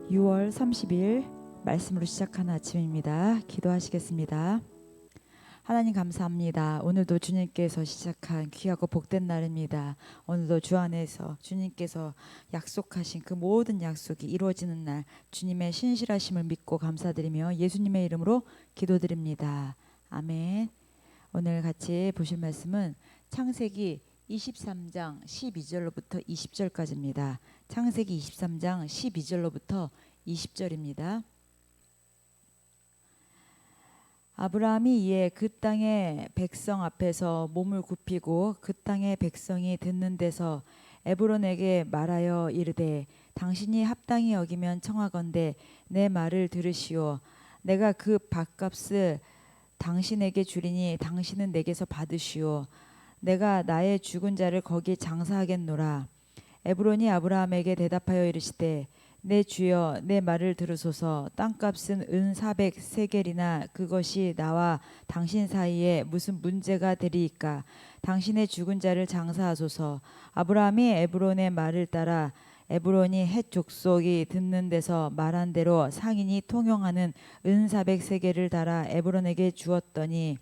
6월 30일 말씀으로 시작하는 아침입니다. 기도하시겠습니다. 하나님 감사합니다. 오늘도 주님께서 시작한 귀하고 복된 날입니다. 오늘도 주 안에서 주님께서 약속하신 그 모든 약속이 이루어지는 날, 주님의 신실하심을 믿고 감사드리며 예수님의 이름으로 기도드립니다. 아멘. 오늘 같이 보실 말씀은 창세기 23장 12절로부터 20절까지입니다. 창세기 23장 12절로부터 20절입니다. 아브라함이 이에 그 땅의 백성 앞에서 몸을 굽히고 그 땅의 백성이 듣는 데서 에브론에게 말하여 이르되 당신이 합당히 여기면 청하건대 내 말을 들으시오. 내가 그 밭값을 당신에게 주리니 당신은 내게서 받으시오. 내가 나의 죽은 자를 거기 장사하겠노라. 에브론이 아브라함에게 대답하여 이르시되 내 주여 내 말을 들으소서. 땅값은 은 400세겔이나 그것이 나와 당신 사이에 무슨 문제가 되리이까. 당신의 죽은 자를 장사하소서. 아브라함이 에브론의 말을 따라 에브론이 헷 족속이 듣는 데서 말한 대로 상인이 통용하는 은 400세겔을 달아 에브론에게 주었더니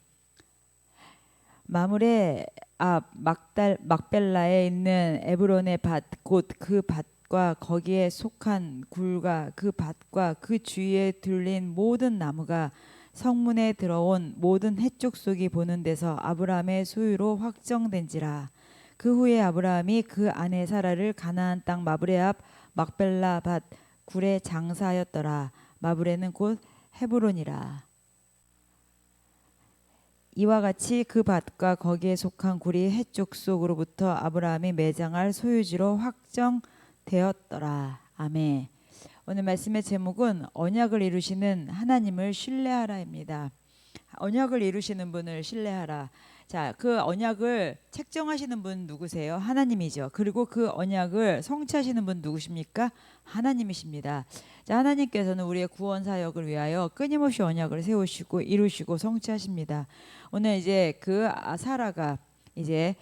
마므레 앞 막벨라에 있는 에브론의 밭 곧 그 밭과 거기에 속한 굴과 그 밭과 그 주위에 둘린 모든 나무가 성문에 들어온 모든 헷족속이 보는 데서 아브라함의 소유로 확정된지라. 그 후에 아브라함이 그 아내 사라를 가나안 땅 마브레 앞 막벨라 밭 굴에 장사하였더라. 마브레는 곧 헤브론이라. 이와 같이 그 밭과 거기에 속한 굴이 헷족 속으로부터 아브라함이 매장할 소유지로 확정되었더라. 아멘. 오늘 말씀의 제목은 언약을 이루시는 하나님을 신뢰하라입니다. 언약을 이루시는 분을 신뢰하라. 자, 그 언약을 책정하시는 분 누구세요? 하나님이죠. 그리고 그 언약을 성취하시는 분 누구십니까? 하나님이십니다. 자, 하나님께서는 우리의 구원 사역을 위하여 끊임없이 언약을 세우시고 이루시고 성취하십니다. 오늘 이제 그 사라가 이제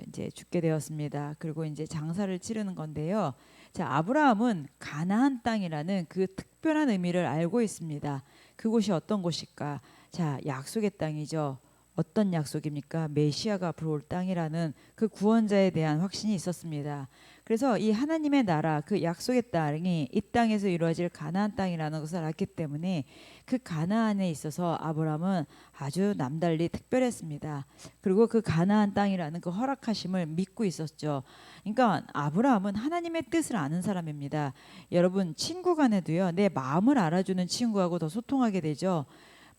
이제 죽게 되었습니다. 그리고 이제 장사를 치르는 건데요. 자, 아브라함은 가나안 땅이라는 그 특별한 의미를 알고 있습니다. 그곳이 어떤 곳일까? 자, 약속의 땅이죠. 어떤 약속입니까? 메시아가 앞으로 올 땅이라는 그 구원자에 대한 확신이 있었습니다. 그래서 이 하나님의 나라, 그 약속의 땅이 이 땅에서 이루어질 가나안 땅이라는 것을 알기 때문에 그 가나안에 있어서 아브라함은 아주 남달리 특별했습니다. 그리고 그 가나안 땅이라는 그 허락하심을 믿고 있었죠. 그러니까 아브라함은 하나님의 뜻을 아는 사람입니다. 여러분, 친구 간에도요, 내 마음을 알아주는 친구하고 더 소통하게 되죠.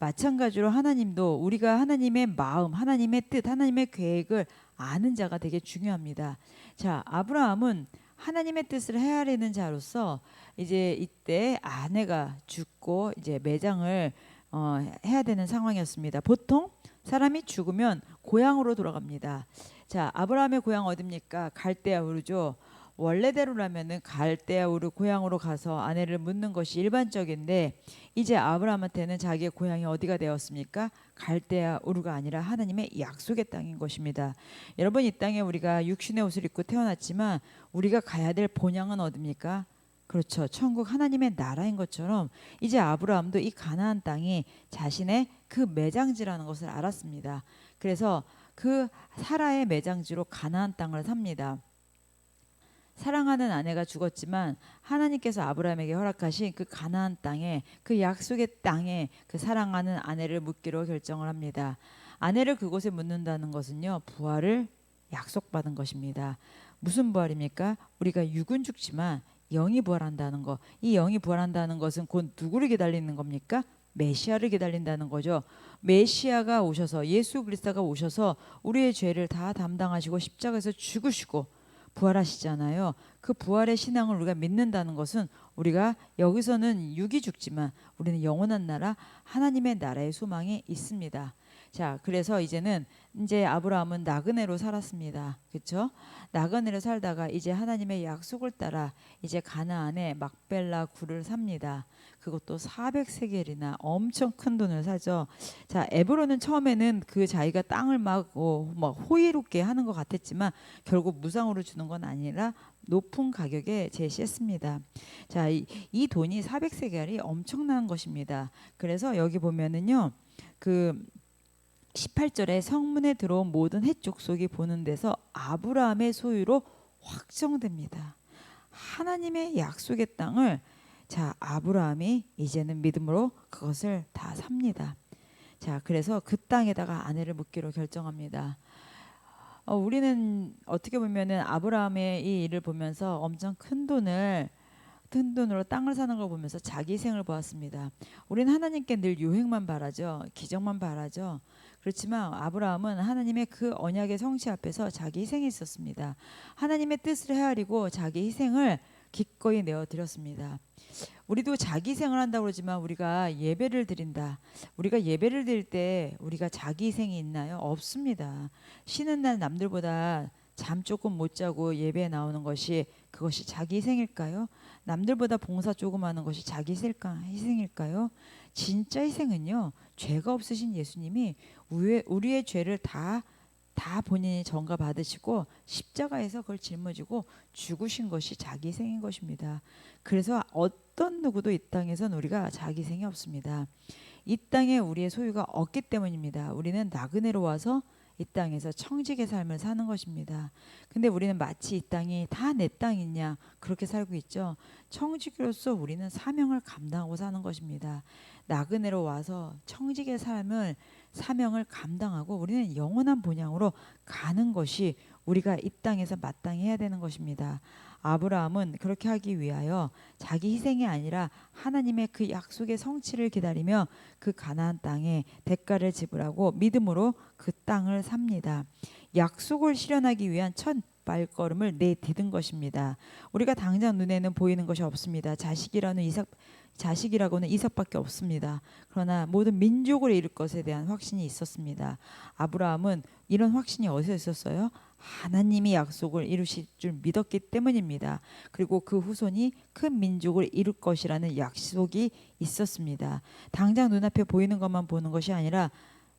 마찬가지로 하나님도 우리가 하나님의 마음, 하나님의 뜻, 하나님의 계획을 아는 자가 되게 중요합니다. 자, 아브라함은 하나님의 뜻을 헤아리는 자로서 이제 이때 아내가 죽고 이제 매장을 해야 되는 상황이었습니다. 보통 사람이 죽으면 고향으로 돌아갑니다. 자, 아브라함의 고향 어딥니까? 갈대아 우르죠. 원래대로라면은 갈대아 우르 고향으로 가서 아내를 묻는 것이 일반적인데 이제 아브라함한테는 자기의 고향이 어디가 되었습니까? 갈대아 우르가 아니라 하나님의 약속의 땅인 것입니다. 여러분, 이 땅에 우리가 육신의 옷을 입고 태어났지만 우리가 가야 될 본향은 어디입니까? 그렇죠. 천국 하나님의 나라인 것처럼 이제 아브라함도 이 가나안 땅이 자신의 그 매장지라는 것을 알았습니다. 그래서 그 사라의 매장지로 가나안 땅을 삽니다. 사랑하는 아내가 죽었지만 하나님께서 아브라함에게 허락하신 그 가나안 땅에 그 약속의 땅에 그 사랑하는 아내를 묻기로 결정을 합니다. 아내를 그곳에 묻는다는 것은요, 부활을 약속받은 것입니다. 무슨 부활입니까? 우리가 육은 죽지만 영이 부활한다는 것. 이 영이 부활한다는 것은 곧 누구를 기다리는 겁니까? 메시아를 기다린다는 거죠. 메시아가 오셔서 예수 그리스도가 오셔서 우리의 죄를 다 담당하시고 십자가에서 죽으시고 부활하시잖아요. 그 부활의 신앙을 우리가 믿는다는 것은 우리가 여기서는 육이 죽지만 우리는 영원한 나라 하나님의 나라의 소망이 있습니다. 자, 그래서 이제 아브라함은 나그네로 살았습니다. 그렇죠? 나그네로 살다가 이제 하나님의 약속을 따라 이제 가나안에 막벨라 굴을 삽니다. 그것도 400세겔이나 엄청 큰 돈을 사죠. 자, 에브론은 처음에는 그 자기가 땅을 막 호의롭게 하는 것 같았지만 결국 무상으로 주는 건 아니라 높은 가격에 제시했습니다. 자, 이 돈이 400세겔이 엄청난 것입니다. 그래서 여기 보면은요. 그 18절에 성문에 들어온 모든 헷 족속이 보는 데서 아브라함의 소유로 확정됩니다. 하나님의 약속의 땅을 자, 아브라함이 이제는 믿음으로 그것을 다 삽니다. 자, 그래서 그 땅에다가 아내를 묻기로 결정합니다. 우리는 어떻게 보면은 아브라함의 이 일을 보면서 엄청 큰 돈으로 땅을 사는 걸 보면서 자기 희생을 보았습니다. 우리는 하나님께 늘 유행만 바라죠. 기적만 바라죠. 그렇지만 아브라함은 하나님의 그 언약의 성취 앞에서 자기 희생이 있었습니다. 하나님의 뜻을 헤아리고 자기 희생을 기꺼이 내어드렸습니다. 우리도 자기 희생을 한다고 그러지만 우리가 예배를 드린다. 우리가 예배를 드릴 때 우리가 자기 희생이 있나요? 없습니다. 쉬는 날 남들보다 잠 조금 못 자고 예배에 나오는 것이 그것이 자기 희생일까요? 남들보다 봉사 조금 하는 것이 자기 희생일까요? 진짜 희생은요. 죄가 없으신 예수님이 우리의 죄를 다 본인이 전가 받으시고 십자가에서 그걸 짊어지고 죽으신 것이 자기 희생인 것입니다. 그래서 어떤 누구도 이 땅에선 우리가 자기 희생이 없습니다. 이 땅에 우리의 소유가 없기 때문입니다. 우리는 나그네로 와서 이 땅에서 청직의 삶을 사는 것입니다. 근데 우리는 마치 이 땅이 다 내 땅이냐 그렇게 살고 있죠. 청직으로서 우리는 사명을 감당하고 사는 것입니다. 나그네로 와서 청직의 사명을 감당하고 우리는 영원한 본향으로 가는 것이 우리가 이 땅에서 마땅히 해야 되는 것입니다. 아브라함은 그렇게 하기 위하여 자기 희생이 아니라 하나님의 그 약속의 성취를 기다리며 그 가나안 땅에 대가를 지불하고 믿음으로 그 땅을 삽니다. 약속을 실현하기 위한 첫 발걸음을 내디딘 것입니다. 우리가 당장 눈에는 보이는 것이 없습니다. 자식이라고는 이삭밖에 없습니다. 그러나 모든 민족을 이룰 것에 대한 확신이 있었습니다. 아브라함은 이런 확신이 어디서 있었어요? 하나님이 약속을 이루실 줄 믿었기 때문입니다. 그리고 그 후손이 큰 민족을 이룰 것이라는 약속이 있었습니다. 당장 눈앞에 보이는 것만 보는 것이 아니라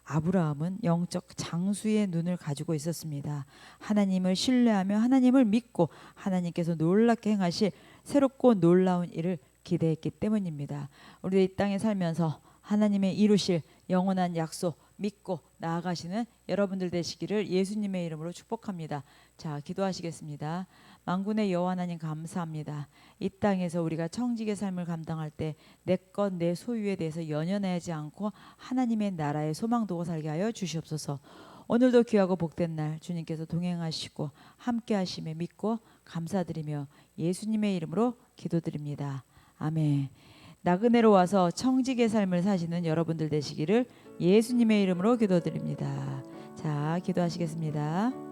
아브라함은 영적 장수의 눈을 가지고 있었습니다. 하나님을 신뢰하며 하나님을 믿고 하나님께서 놀랍게 행하실 새롭고 놀라운 일을 기대했기 때문입니다. 우리 이 땅에 살면서 하나님의 이루실 영원한 약속 믿고 나아가시는 여러분들 되시기를 예수님의 이름으로 축복합니다. 자, 기도하시겠습니다. 만군의 여호와 하나님 감사합니다. 이 땅에서 우리가 청직의 삶을 감당할 때 내 것 내 소유에 대해서 연연하지 않고 하나님의 나라의 소망 두고 살게 하여 주시옵소서. 오늘도 귀하고 복된 날 주님께서 동행하시고 함께 하심에 믿고 감사드리며 예수님의 이름으로 기도드립니다. 아멘. 나그네로 와서 청직의 삶을 사시는 여러분들 되시기를 예수님의 이름으로 기도드립니다. 자, 기도하시겠습니다.